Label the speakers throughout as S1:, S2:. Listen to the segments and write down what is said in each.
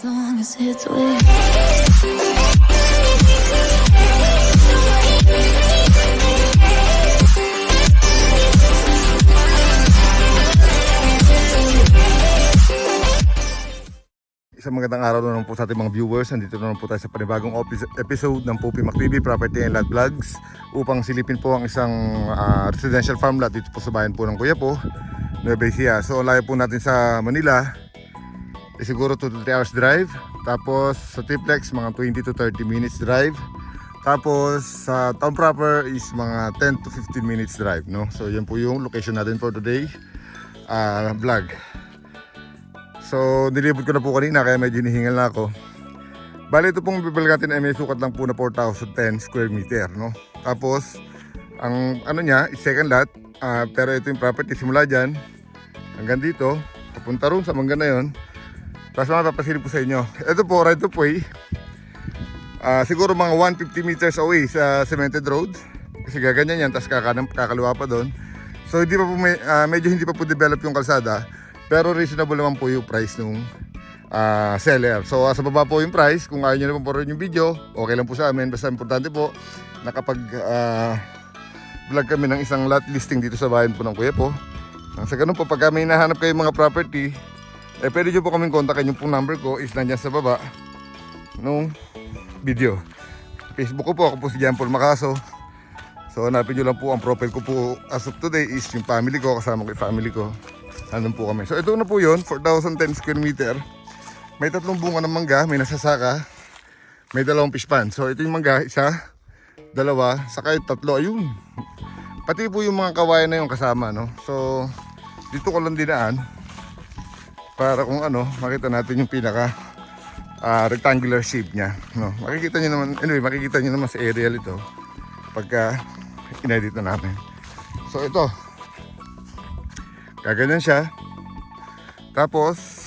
S1: as long as it's with
S2: Isang magandang araw na naman po sa ating mga viewers. Nandito na naman po tayo sa panibagong episode ng Poopy Mac TV Property and Lot Vlogs upang silipin po ang isang residential farm lot dito po sa bayan po ng Kuya po, Nueva Ecija. So layo po natin sa Manila siguro 2 to 3 hours drive. Tapos sa Triplex mga 20 to 30 minutes drive. Tapos sa town proper is mga 10 to 15 minutes drive, no? So yan po yung location natin for today vlog. So nilibot ko na po kanina kaya medyo hinihingal na ako. Bali ito pong bibili natin ay may sukat lang po na 4,010 square meter, no? Tapos ang ano niya is second lot, pero ito yung property simula dyan hanggang dito, papunta ron sa mangga na yun. Tapos mapapasilip ko sa inyo. Ito po right of way, siguro mga 150 meters away sa cemented road. Kasi gaganyan yan, tapos kakaliwa pa doon. So hindi pa po medyo hindi pa po develop yung kalsada. Pero reasonable naman po yung price nung seller. So sa baba po yung price. Kung ayaw nyo naman po rin yung video, okay lang po sa amin. Basta importante po nakapag vlog kami ng isang lot listing dito sa bayan po ng Kuya po. Sa ganun po, pag may hinahanap kayong mga property, pwede nyo po kaming kontakin. Yung pong number ko is nandyan sa baba nung video. Facebook ko po, ako po si John Paul Macaso. So hanapin nyo lang po, ang profile ko po as of today is yung family ko, kasama ko yung family ko. Nandun po kami. So ito na po yun, 4,010 square meter. May 3 bunga ng mangga, may nasasaka, may 2 fish pan. So ito yung mangga, 1, 2, saka yung 3, ayun. Pati po yung mga kawayan na yung kasama, no? So dito ko lang dinaan para kung ano, makita natin yung pinaka rectangular shape niya, no? Makikita nyo naman, anyway, makikita nyo naman sa aerial ito pagka inedit na natin. So ito, gaganyan siya. Tapos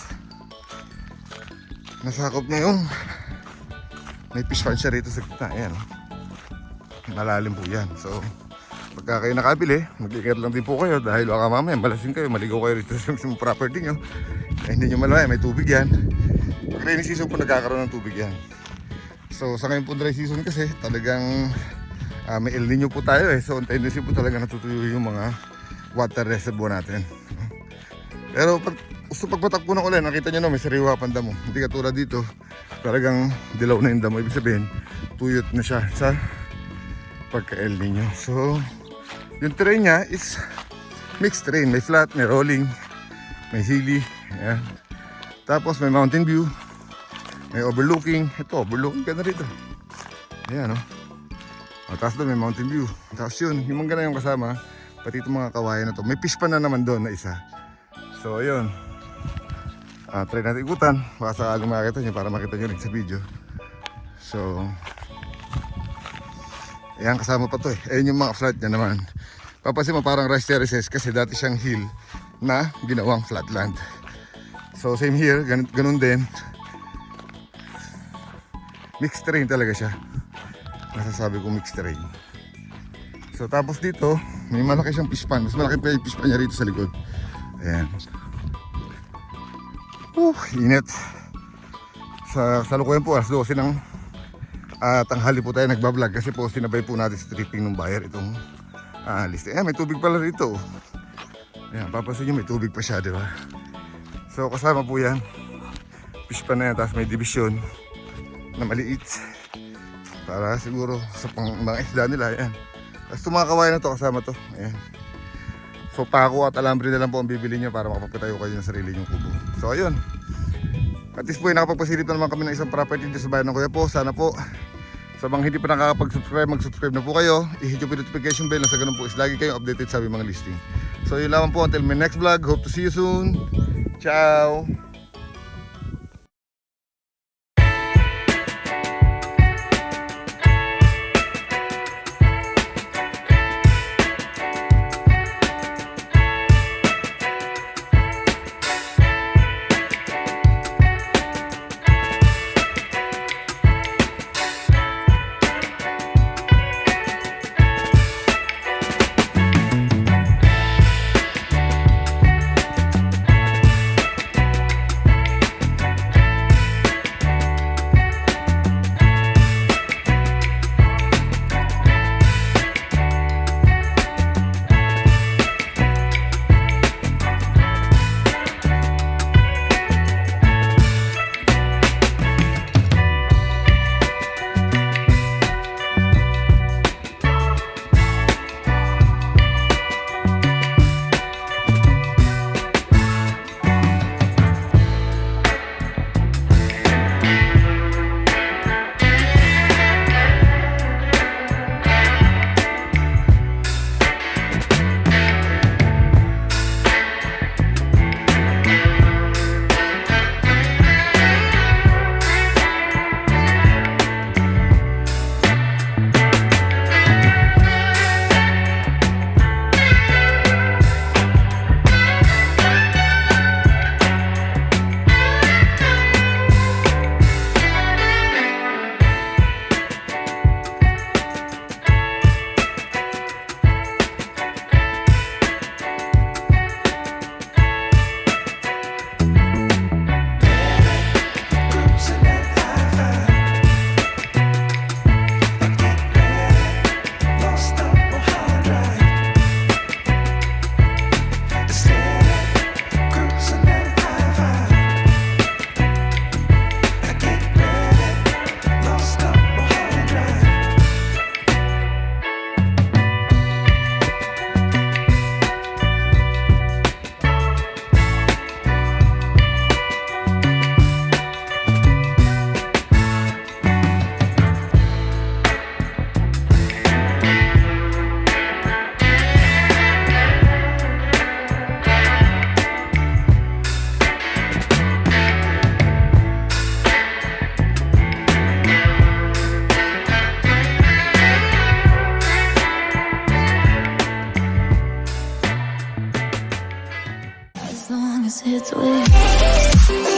S2: nasakop niya yung may fish pan siya rito sa gitna. Ayan, malalim po yan. So pagka kayo nakabili, mag-iingat lang din po kayo dahil baka mamaya malasing kayo, maligaw kayo rito sa property nyo. Hindi nyo malaya, may tubig yan. Rainy season po nagkakaroon ng tubig yan. So sa ngayon po dry season kasi talagang may El Nino po tayo So ang tendency po talaga natutuyo yung mga water reservoir natin. Pero pag pagpatak po ng ulan, nakita nyo may sariwa pang damo. Hindi katulad dito, talagang dilaw na yung damo. Ibig sabihin, tuyot na siya sa pagka El Nino. So yung terrain niya is mixed terrain. May flat, may rolling, may hilly. Ayan. Tapos may mountain view, may overlooking. Ito, overlooking ka na rito. Ayan, no? Tapos doon may mountain view. Tapos yun, yung mangga na yung kasama. Pati itong mga kawayan na to. May fish pan na naman doon na isa. So ayun, try natin ikutan. Baka sakaling makakita nyo para makita nyo rin sa video. So ayan, kasama pa to Ayan yung mga flat niya naman. Papansin mo parang rice terraces kasi dati siyang hill na ginawang flatland. So same here, ganun din. Mixed terrain talaga siya. Masasabi ko mixed terrain. So tapos dito, may malaki siyang fish pan. Mas malaki pa yung fish pan niya rito sa likod. Ayan. Init. Sa salukuyan po, alas 12 ng tanghali po tayo nagbablog. Kasi po sinabay po natin sa tripping ng buyer itong list. Ayan, may tubig pala rito. Ayan, papansin nyo may tubig pa siya, di ba? So kasama po yan. Fish pan na yan, tapos may division na maliit. Para siguro sa mga isda nila, ayan. Tapos itong mga kawayan na to, kasama to. Ayan. So pako at alambre na lang po ang bibili nyo para makapagpatayo kayo ng sarili nyong kubo. So ayun. At least po nakapagpasilip na naman kami ng isang property dito sa bayan ng Kuya po. Sana po sa mga hindi pa nakakapag-subscribe, mag-subscribe na po kayo. I-hit yung notification bell na sa ganun po is lagi kayong updated sa mga listing. So yun lamang po until my next vlog. Hope to see you soon. Ciao!
S1: it's weird.